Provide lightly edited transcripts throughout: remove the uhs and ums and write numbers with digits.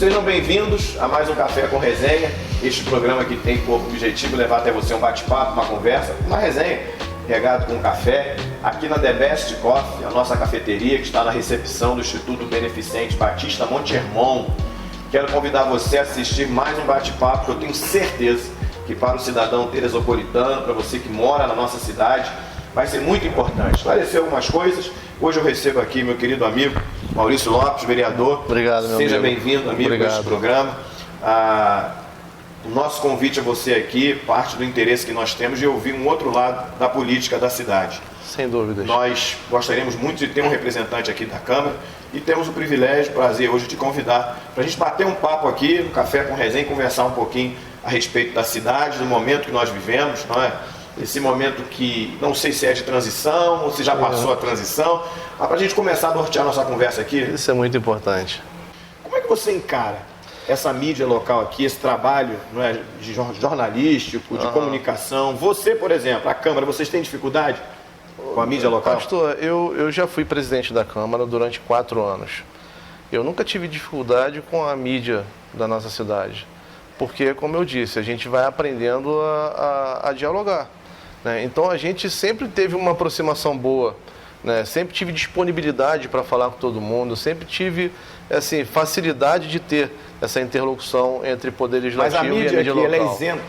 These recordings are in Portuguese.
Sejam bem-vindos a mais um Café com Resenha, este programa que tem por objetivo levar até você um bate-papo, uma conversa, uma resenha, regado com café, aqui na The Best Coffee, a nossa cafeteria que está na recepção do Instituto Beneficente Batista Monte Hermon. Quero convidar você a assistir mais um bate-papo que eu tenho certeza que para o cidadão teresopolitano, para você que mora na nossa cidade, vai ser muito importante. Esclarecer algumas coisas. Hoje eu recebo aqui meu querido amigo Maurício Lopes, vereador. Obrigado, meu amigo. Seja bem-vindo, amigo, a este programa. O nosso convite a você aqui parte do interesse que nós temos de ouvir um outro lado da política da cidade. Sem dúvidas. Nós gostaríamos muito de ter um representante aqui da Câmara e temos o privilégio, o prazer hoje de convidar para a gente bater um papo aqui no Café com Resenha e conversar um pouquinho a respeito da cidade, do momento que nós vivemos, não é? Esse momento que não sei se é de transição ou se já passou a transição, mas para a gente começar a nortear nossa conversa aqui. Isso é muito importante. Como é que você encara essa mídia local aqui, esse trabalho, não é, de jornalístico, de comunicação? Você, por exemplo, a Câmara, vocês têm dificuldade com a mídia local? Pastor, eu já fui presidente da Câmara durante 4 anos. Eu nunca tive dificuldade com a mídia da nossa cidade. Porque, como eu disse, a gente vai aprendendo a dialogar, né? Então, a gente sempre teve uma aproximação boa, né? Sempre tive disponibilidade para falar com todo mundo, sempre tive assim, facilidade de ter essa interlocução entre poder legislativo e a mídia aqui, local. Ela é isenta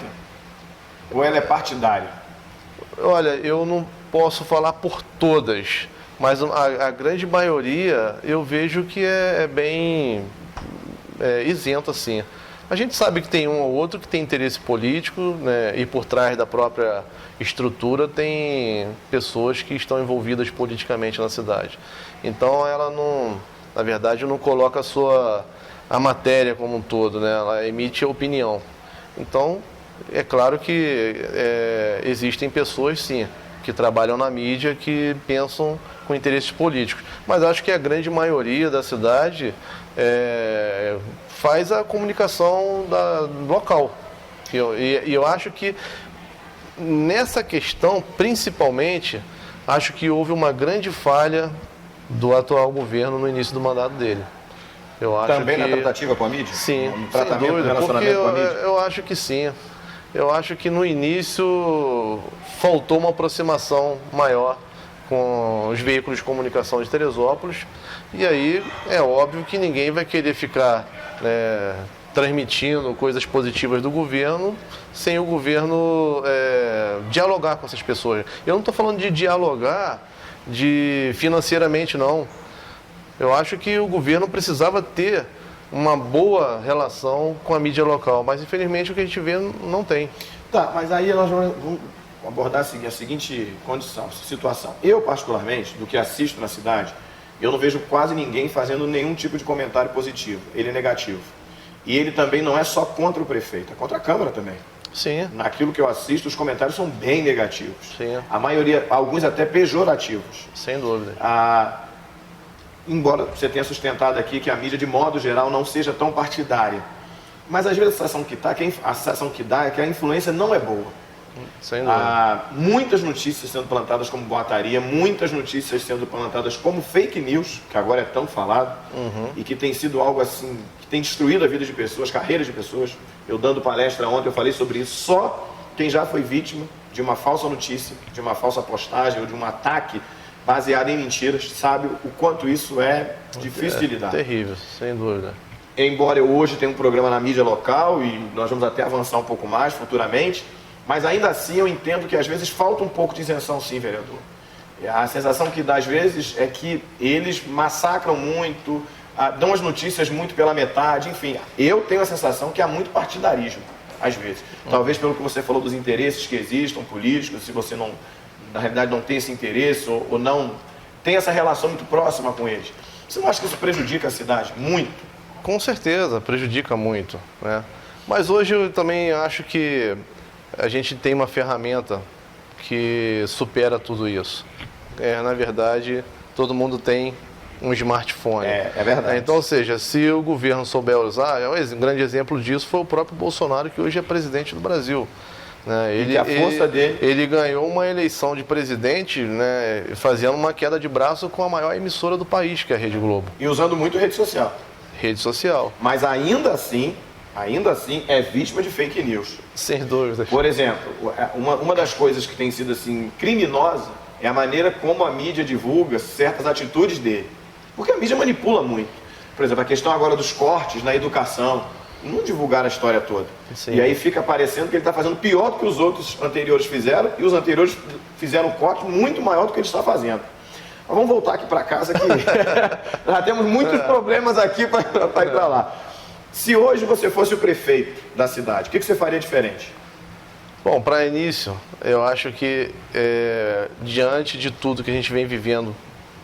ou ela é partidária? Olha, eu não posso falar por todas, mas a grande maioria eu vejo que é bem isento assim. A gente sabe que tem um ou outro que tem interesse político, né, e por trás da própria estrutura tem pessoas que estão envolvidas politicamente na cidade. Então ela não, na verdade, não coloca a matéria como um todo, né, ela emite a opinião. Então é claro que existem pessoas, sim, que trabalham na mídia que pensam com interesses políticos. Mas acho que a grande maioria da cidade faz a comunicação local. E eu acho que nessa questão, principalmente, acho que houve uma grande falha do atual governo no início do mandato dele. Eu acho Também na tratativa com a mídia? Sim, no tratamento, sem dúvida, no relacionamento com a mídia? Eu acho que sim. Eu acho que no início faltou uma aproximação maior com os veículos de comunicação de Teresópolis, e aí é óbvio que ninguém vai querer ficar transmitindo coisas positivas do governo sem o governo dialogar com essas pessoas. Eu não estou falando de dialogar financeiramente, não. Eu acho que o governo precisava ter uma boa relação com a mídia local, mas infelizmente o que a gente vê não tem. Tá, mas aí nós vamos abordar a seguinte situação. Eu, particularmente, do que assisto na cidade, eu não vejo quase ninguém fazendo nenhum tipo de comentário positivo. Ele é negativo. E ele também não é só contra o prefeito, é contra a Câmara também. Sim. Naquilo que eu assisto, os comentários são bem negativos. Sim. A maioria, alguns até pejorativos. Sem dúvida. Embora você tenha sustentado aqui que a mídia, de modo geral, não seja tão partidária. Mas às vezes a sensação que dá é que a influência não é boa. Sem dúvida. Há muitas notícias sendo plantadas como boataria, muitas notícias sendo plantadas como fake news, que agora é tão falado, e que tem sido algo assim, que tem destruído a vida de pessoas, carreiras de pessoas. Eu dando palestra ontem, eu falei sobre isso. Só quem já foi vítima de uma falsa notícia, de uma falsa postagem ou de um ataque baseado em mentiras, sabe o quanto isso é difícil de lidar. Terrível, sem dúvida. Embora eu hoje tenha um programa na mídia local e nós vamos até avançar um pouco mais futuramente, mas ainda assim eu entendo que às vezes falta um pouco de isenção, sim, vereador. A sensação que dá às vezes é que eles massacram muito, dão as notícias muito pela metade, enfim. Eu tenho a sensação que há muito partidarismo, às vezes. Talvez pelo que você falou dos interesses que existam, políticos, se você não, na realidade não tem esse interesse ou não tem essa relação muito próxima com eles. Você não acha que isso prejudica a cidade muito? Com certeza, prejudica muito, né? Mas hoje eu também acho que a gente tem uma ferramenta que supera tudo isso. Na verdade, todo mundo tem um smartphone. É verdade. Então, ou seja, se o governo souber usar, um grande exemplo disso foi o próprio Bolsonaro, que hoje é presidente do Brasil. Né? Ele ganhou uma eleição de presidente, né, fazendo uma queda de braço com a maior emissora do país, que é a Rede Globo. E usando muito rede social. Rede social. Mas ainda assim é vítima de fake news. Sem dúvida. Por exemplo, uma das coisas que tem sido assim criminosa é a maneira como a mídia divulga certas atitudes dele. Porque a mídia manipula muito. Por exemplo, a questão agora dos cortes na educação. Não divulgaram a história toda. Sim. E aí fica parecendo que ele está fazendo pior do que os outros anteriores fizeram, e os anteriores fizeram um corte muito maior do que ele está fazendo. Mas vamos voltar aqui para casa, que já temos muitos problemas aqui para ir para lá. Se hoje você fosse o prefeito da cidade, o que você faria diferente? Bom, para início, eu acho que diante de tudo que a gente vem vivendo,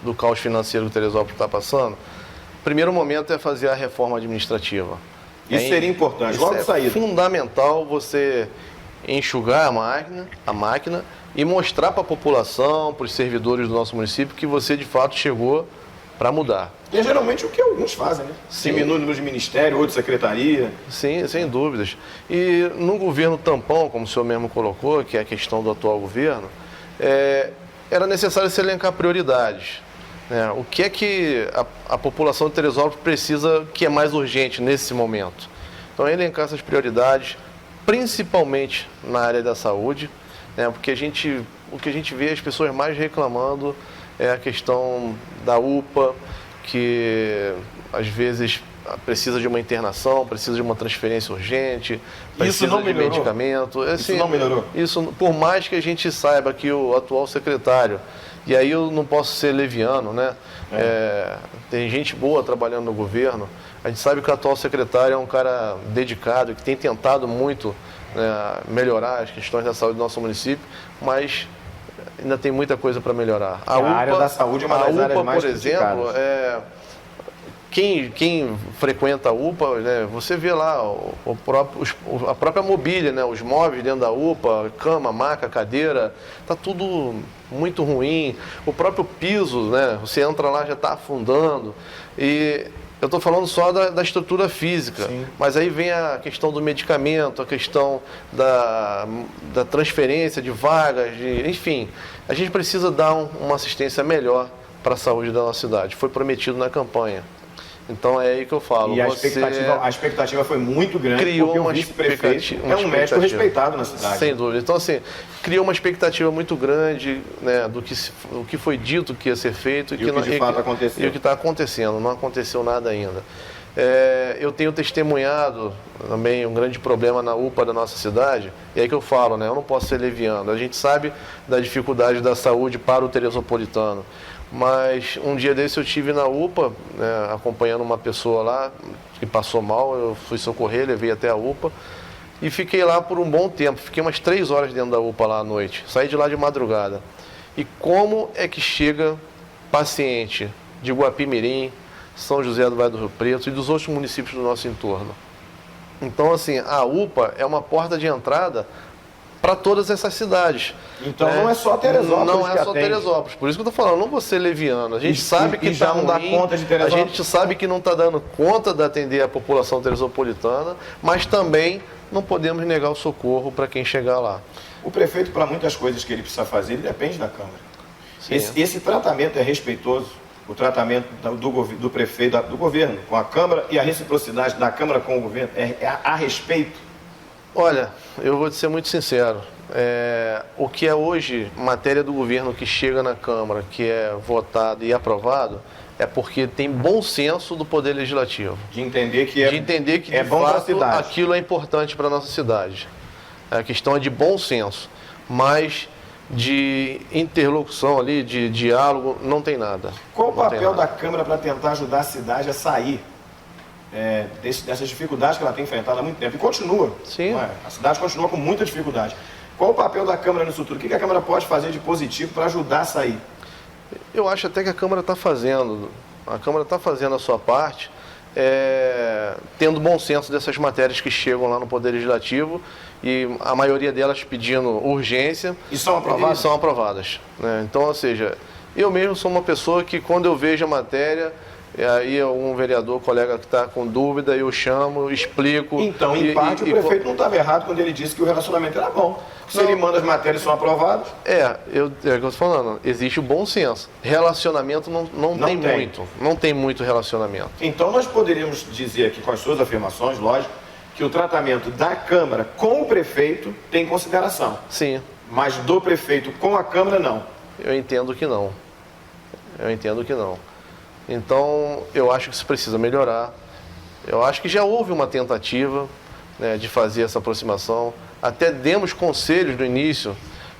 do caos financeiro que o Teresópolis está passando, o primeiro momento é fazer a reforma administrativa. Isso seria importante, logo de saída. É fundamental você enxugar a máquina e mostrar para a população, para os servidores do nosso município, que você de fato chegou para mudar. E é geralmente o que alguns fazem, né? Diminuem o número de ministério, outro secretaria. Sim, sem dúvidas. E no governo tampão, como o senhor mesmo colocou, que é a questão do atual governo, era necessário se elencar prioridades. O que é que a população de Teresópolis precisa, que é mais urgente nesse momento? Então, elencar essas prioridades, principalmente na área da saúde, porque o que a gente vê as pessoas mais reclamando é a questão da UPA, que às vezes precisa de uma internação, precisa de uma transferência urgente, precisa de medicamento. Isso não melhorou? Isso, por mais que a gente saiba que o atual secretário, e aí eu não posso ser leviano, né? Tem gente boa trabalhando no governo. A gente sabe que o atual secretário é um cara dedicado, que tem tentado muito melhorar as questões da saúde do nosso município, mas ainda tem muita coisa para melhorar. A área da saúde é uma das áreas mais criticadas. Por exemplo, quem frequenta a UPA, você vê lá a própria mobília, os móveis dentro da UPA, cama, maca, cadeira, está tudo muito ruim. O próprio piso, você entra lá, já está afundando. E eu estou falando só da estrutura física. Sim. Mas aí vem a questão do medicamento, a questão da transferência de vagas, enfim. A gente precisa dar uma assistência melhor para a saúde da nossa cidade. Foi prometido na campanha. Então é aí que eu falo. E a expectativa foi muito grande, porque o vice-prefeito é um médico respeitado na cidade. Sem dúvida. Então, assim, criou uma expectativa muito grande do que foi dito que ia ser feito e o que de fato aconteceu. E o que está acontecendo. Não aconteceu nada ainda. Eu tenho testemunhado também um grande problema na UPA da nossa cidade, e aí que eu falo, eu não posso ser leviano. A gente sabe da dificuldade da saúde para o teresopolitano. Mas um dia desse eu estive na UPA, acompanhando uma pessoa lá que passou mal, eu fui socorrer, levei até a UPA e fiquei lá por um bom tempo, fiquei umas 3 horas dentro da UPA lá à noite, saí de lá de madrugada. E como é que chega paciente de Guapimirim, São José do Vale do Rio Preto e dos outros municípios do nosso entorno? Então, assim, a UPA é uma porta de entrada para todas essas cidades. Então não é só Teresópolis. Não é só Teresópolis. Por isso que eu estou falando, não vou ser leviano. A gente sabe que já não dá conta de Teresópolis. A gente sabe que não está dando conta de atender a população teresopolitana, mas também não podemos negar o socorro para quem chegar lá. O prefeito, para muitas coisas que ele precisa fazer, ele depende da Câmara. Esse tratamento é respeitoso. O tratamento do prefeito, do governo com a Câmara, e a reciprocidade da Câmara com o governo é a respeito. Olha, eu vou te ser muito sincero. O que é hoje matéria do governo que chega na Câmara, que é votado e aprovado, é porque tem bom senso do Poder Legislativo. De entender que de bom para a cidade. Aquilo é importante para a nossa cidade. A questão é de bom senso, mas de interlocução ali, de diálogo, não tem nada. Qual o papel da Câmara para tentar ajudar a cidade a sair dessas dificuldades que ela tem enfrentado há muito tempo? E continua. Sim. A cidade continua com muita dificuldade. Qual o papel da Câmara nisso tudo? O que a Câmara pode fazer de positivo para ajudar a sair? Eu acho até que a Câmara está fazendo. A Câmara está fazendo a sua parte, tendo bom senso dessas matérias que chegam lá no Poder Legislativo, e a maioria delas pedindo urgência. E são aprovadas? E são aprovadas. Então, ou seja, eu mesmo sou uma pessoa que, quando eu vejo a matéria, E aí algum vereador, colega que está com dúvida, eu chamo, explico. Então, em parte, o prefeito não estava errado quando ele disse que o relacionamento era bom. Se ele manda as matérias são aprovadas... É o que eu estou falando, existe o bom senso. Relacionamento não tem muito. Não tem muito relacionamento. Então, nós poderíamos dizer aqui, com as suas afirmações, lógico, que o tratamento da Câmara com o prefeito tem consideração. Sim. Mas do prefeito com a Câmara, não. Eu entendo que não. Então, eu acho que isso precisa melhorar. Eu acho que já houve uma tentativa, né, de fazer essa aproximação. Até demos conselhos no início,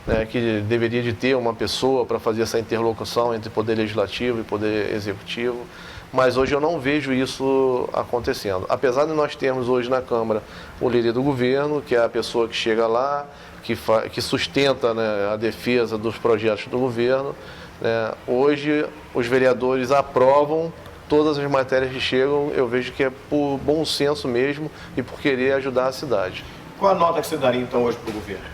né, que deveria de ter uma pessoa para fazer essa interlocução entre poder legislativo e poder executivo. Mas hoje eu não vejo isso acontecendo. Apesar de nós termos hoje na Câmara o líder do governo, que é a pessoa que chega lá, que sustenta, né, a defesa dos projetos do governo, né, hoje os vereadores aprovam todas as matérias que chegam, eu vejo que é por bom senso mesmo e por querer ajudar a cidade. Qual a nota que você daria então hoje para o governo?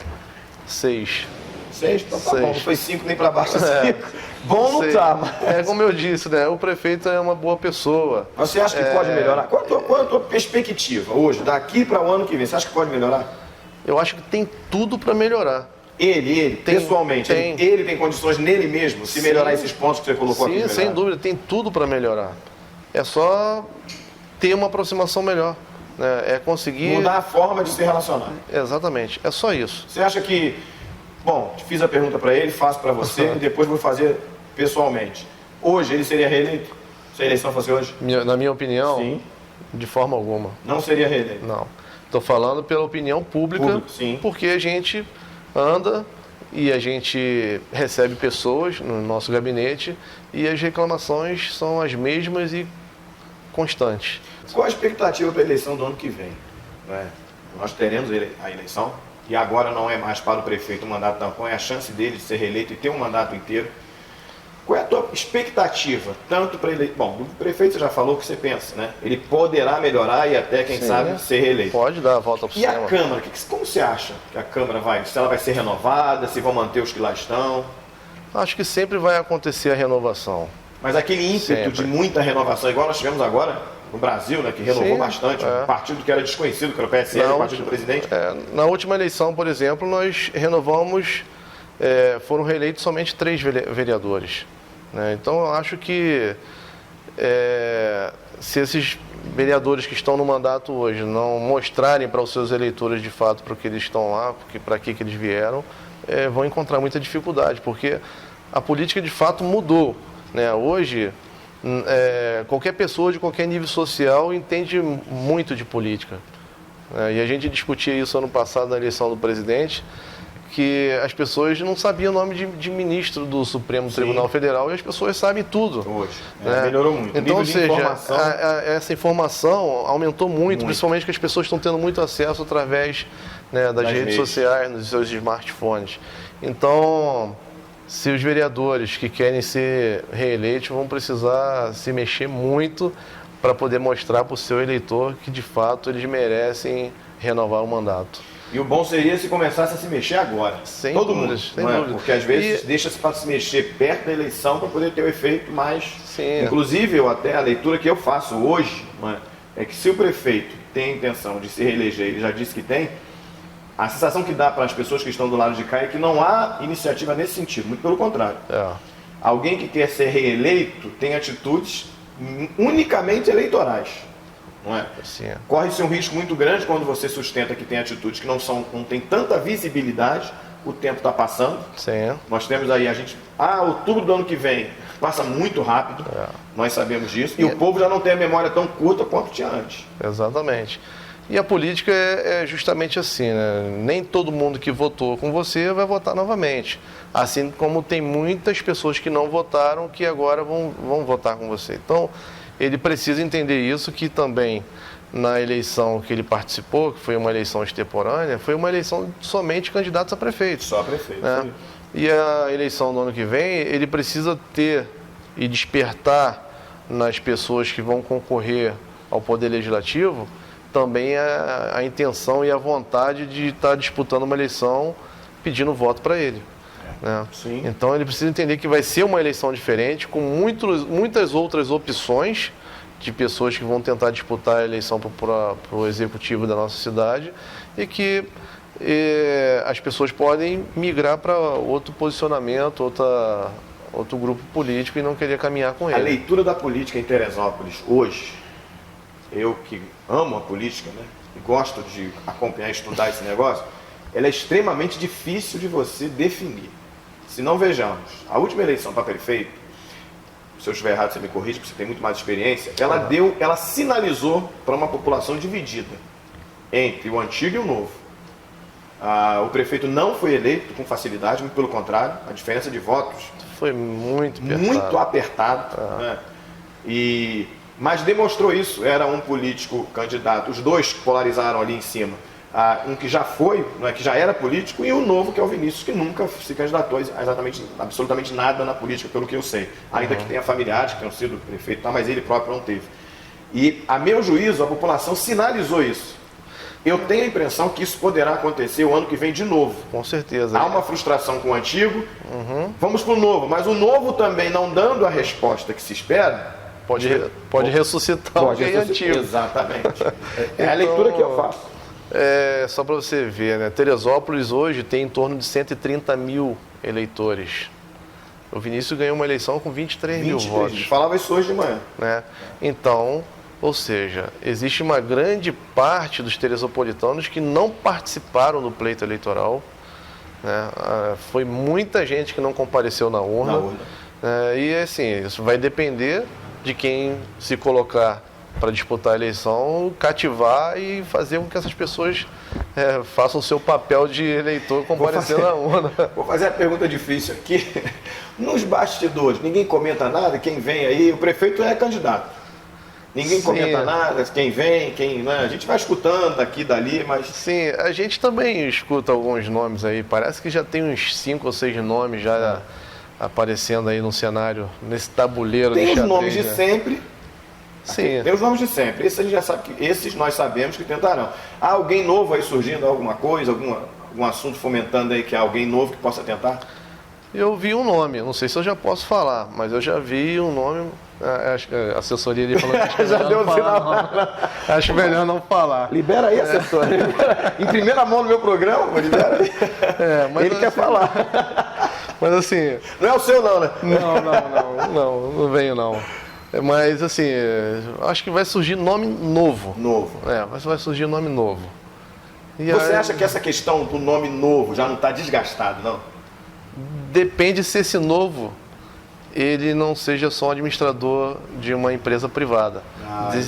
6. 6? Então tá bom, não foi 5 nem para baixo assim. Bom não tá, mas... É como eu disse, né? O prefeito é uma boa pessoa. Você acha que pode melhorar? Qual a tua perspectiva hoje, daqui para o ano que vem? Você acha que pode melhorar? Eu acho que tem tudo para melhorar. Pessoalmente, ele tem condições nele mesmo, se melhorar esses pontos que você colocou aqui? Sim, sem dúvida, tem tudo para melhorar. É só ter uma aproximação melhor, né? É conseguir... Mudar a forma de se relacionar. Exatamente, é só isso. Você acha que... Bom, fiz a pergunta para ele, faço para você e depois vou fazer pessoalmente. Hoje ele seria reeleito? Se a eleição fosse hoje? Na minha opinião, sim. De forma alguma. Não seria reeleito? Não. Estou falando pela opinião pública, sim. Porque a gente anda e a gente recebe pessoas no nosso gabinete e as reclamações são as mesmas e constantes. Qual a expectativa para a eleição do ano que vem? Nós teremos a eleição e agora não é mais para o prefeito um mandato tampão, é a chance dele de ser reeleito e ter um mandato inteiro. Qual é a tua expectativa, tanto para ele? Bom, o prefeito você já falou o que você pensa, né? Ele poderá melhorar e até, quem sabe, ser reeleito. Pode dar a volta por cima. E a Câmara? Como você acha que a Câmara vai? Se ela vai ser renovada, se vão manter os que lá estão? Acho que sempre vai acontecer a renovação. Mas aquele ímpeto de muita renovação, igual nós tivemos agora no Brasil, né, que renovou bastante, um partido que era desconhecido, que era o PSL, o partido do presidente. Na última eleição, por exemplo, nós renovamos, foram reeleitos somente 3 vereadores. Né? Então, eu acho que se esses vereadores que estão no mandato hoje não mostrarem para os seus eleitores de fato para que eles estão lá, para que eles vieram, vão encontrar muita dificuldade, porque a política de fato mudou. Né? Hoje, qualquer pessoa de qualquer nível social entende muito de política. E a gente discutia isso ano passado na eleição do presidente, que as pessoas não sabiam o nome de ministro do Supremo Tribunal Federal e as pessoas sabem tudo. Hoje, melhorou muito. Então, ou seja, essa informação aumentou muito, principalmente que as pessoas estão tendo muito acesso através, né, das redes sociais, nos seus smartphones. Então, se os vereadores que querem ser reeleitos vão precisar se mexer muito para poder mostrar para o seu eleitor que, de fato, eles merecem renovar o mandato. E o bom seria se começasse a se mexer agora. Sem Todo dúvidas, mundo, não é? Porque às vezes deixa-se para se mexer perto da eleição para poder ter o efeito mais... Sim. Inclusive, até a leitura que eu faço hoje, é que se o prefeito tem a intenção de se reeleger, ele já disse que tem, a sensação que dá para as pessoas que estão do lado de cá é que não há iniciativa nesse sentido, muito pelo contrário. Alguém que quer ser reeleito tem atitudes unicamente eleitorais. Não é? Corre-se um risco muito grande quando você sustenta que tem atitudes que não tem tanta visibilidade, o tempo está passando. Sim. Nós temos aí, outubro do ano que vem passa muito rápido, nós sabemos disso, e o povo já não tem a memória tão curta quanto tinha antes. Exatamente. E a política é justamente assim, né? Nem todo mundo que votou com você vai votar novamente. Assim como tem muitas pessoas que não votaram que agora vão votar com você. Então, ele precisa entender isso, que também na eleição que ele participou, que foi uma eleição extemporânea, foi uma eleição somente de candidatos a prefeito. Só a prefeito. Né? E a eleição do ano que vem, ele precisa ter e despertar nas pessoas que vão concorrer ao Poder Legislativo também a intenção e a vontade de estar disputando uma eleição pedindo voto para ele. Né? Sim. Então ele precisa entender que vai ser uma eleição diferente, com muitas outras opções de pessoas que vão tentar disputar a eleição para o executivo da nossa cidade e que as pessoas podem migrar para outro posicionamento, outro grupo político e não querer caminhar com ele. A leitura da política em Teresópolis hoje, eu que amo a política, né, e gosto de acompanhar e estudar esse negócio, ela é extremamente difícil de você definir. Se não vejamos, a última eleição para prefeito, se eu estiver errado você me corrige, porque você tem muito mais experiência, ela sinalizou para uma população dividida entre o antigo e o novo. O prefeito não foi eleito com facilidade, muito pelo contrário, a diferença de votos foi muito apertado. Né? Mas demonstrou isso, era um político candidato, os dois polarizaram ali em cima. Um que já foi, né, que já era político, e o novo, que é o Vinícius, que nunca se candidatou absolutamente nada na política, pelo que eu sei. Ainda que tenha familiares que tenham sido prefeito, mas ele próprio não teve. E, a meu juízo, a população sinalizou isso. Eu tenho a impressão que isso poderá acontecer o ano que vem de novo. Com certeza. Há uma frustração com o antigo, vamos para o novo, mas o novo também não dando a resposta que se espera, pode ressuscitar o antigo. Exatamente. É a leitura que eu faço. Só para você ver, né? Teresópolis hoje tem em torno de 130 mil eleitores. O Vinícius ganhou uma eleição com 23 mil votos. Falava isso hoje de manhã. Né? Então, ou seja, existe uma grande parte dos teresopolitanos que não participaram do pleito eleitoral. Né? Foi muita gente que não compareceu na urna. E assim, isso vai depender de quem se colocar para disputar a eleição, cativar e fazer com que essas pessoas façam o seu papel de eleitor comparecendo na urna. Vou fazer a pergunta difícil aqui. Nos bastidores, ninguém comenta nada, quem vem aí, o prefeito é candidato. Ninguém comenta nada, quem vem, né? A gente vai escutando daqui e dali, mas... Sim, a gente também escuta alguns nomes aí, parece que já tem uns 5 ou 6 nomes já aparecendo aí no cenário, nesse tabuleiro. Tem os nomes de sempre. Sim. Tem os nomes de sempre. Esses a gente já sabe que esses nós sabemos que tentarão. Há alguém novo aí surgindo, alguma coisa, algum assunto fomentando aí que há alguém novo que possa tentar? Eu vi um nome, não sei se eu já posso falar, mas eu já vi um nome. Acho que a assessoria ali falou que já deu acho melhor não falar. Libera aí, assessoria. Em primeira mão no meu programa, libera aí. Mas ele quer falar. Mas assim. Não é o seu, não, né? Não venho não. Mas, assim, acho que vai surgir nome novo. Vai surgir nome novo. Você acha que essa questão do nome novo já não está desgastado, não? Depende se esse novo, ele não seja só administrador de uma empresa privada.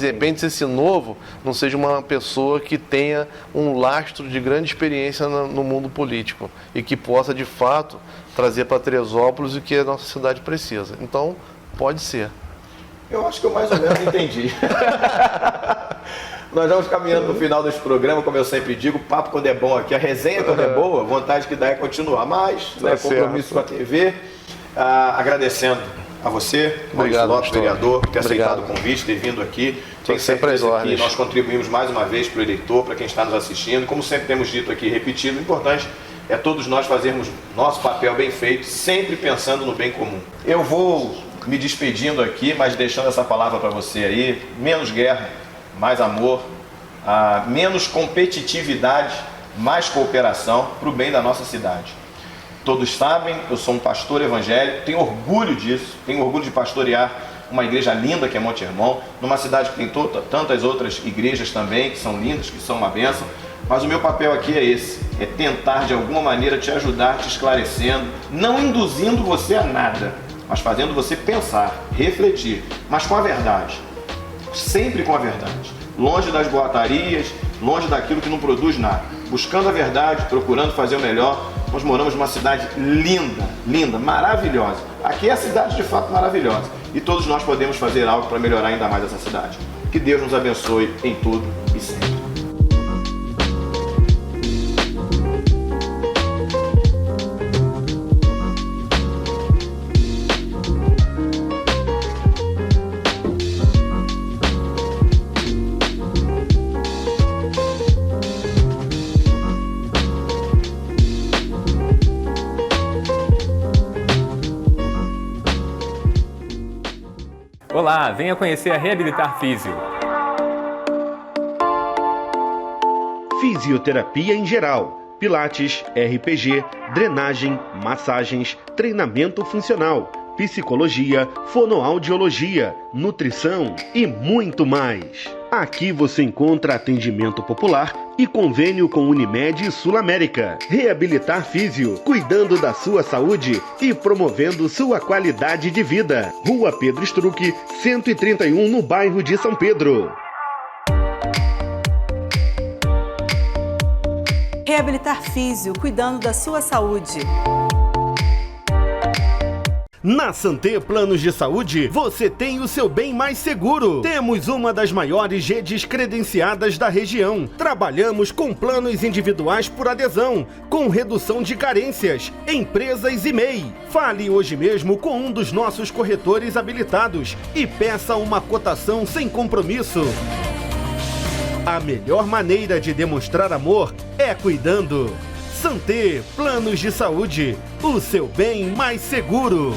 Depende se esse novo não seja uma pessoa que tenha um lastro de grande experiência no mundo político e que possa, de fato, trazer para Teresópolis o que a nossa cidade precisa. Então, pode ser. Eu acho que eu mais ou menos entendi. Nós vamos caminhando no final desse programa, como eu sempre digo, o papo quando é bom aqui, a resenha quando é boa, a vontade que dá é continuar. Mas, compromisso com a TV, agradecendo a você, Maurício Lopes, vereador, por ter aceitado o convite, ter vindo aqui. Tenho certeza que nós contribuímos mais uma vez para o eleitor, para quem está nos assistindo. Como sempre temos dito aqui, repetido, o importante é todos nós fazermos nosso papel bem feito, sempre pensando no bem comum. Eu vou me despedindo aqui, mas deixando essa palavra para você aí: menos guerra, mais amor, menos competitividade, mais cooperação para o bem da nossa cidade. Todos sabem, eu sou um pastor evangélico, tenho orgulho disso, tenho orgulho de pastorear uma igreja linda que é Monte Hermon, numa cidade que tem tantas outras igrejas também, que são lindas, que são uma bênção, mas o meu papel aqui é esse, é tentar de alguma maneira te ajudar, te esclarecendo, não induzindo você a nada, mas fazendo você pensar, refletir, mas com a verdade, sempre com a verdade, longe das boatarias, longe daquilo que não produz nada, buscando a verdade, procurando fazer o melhor. Nós moramos numa cidade linda, linda, maravilhosa. Aqui é a cidade de fato maravilhosa e todos nós podemos fazer algo para melhorar ainda mais essa cidade. Que Deus nos abençoe em tudo e sempre. Olá, venha conhecer a Reabilitar Físio. Fisioterapia em geral, pilates, RPG, drenagem, massagens, treinamento funcional, psicologia, fonoaudiologia, nutrição e muito mais. Aqui você encontra atendimento popular e convênio com Unimed e Sul América. Reabilitar Físio, cuidando da sua saúde e promovendo sua qualidade de vida. Rua Pedro Struck, 131, no bairro de São Pedro. Reabilitar Físio, cuidando da sua saúde. Na Santé Planos de Saúde, você tem o seu bem mais seguro. Temos uma das maiores redes credenciadas da região. Trabalhamos com planos individuais por adesão, com redução de carências, empresas e MEI. Fale hoje mesmo com um dos nossos corretores habilitados e peça uma cotação sem compromisso. A melhor maneira de demonstrar amor é cuidando. Santé Planos de Saúde, o seu bem mais seguro.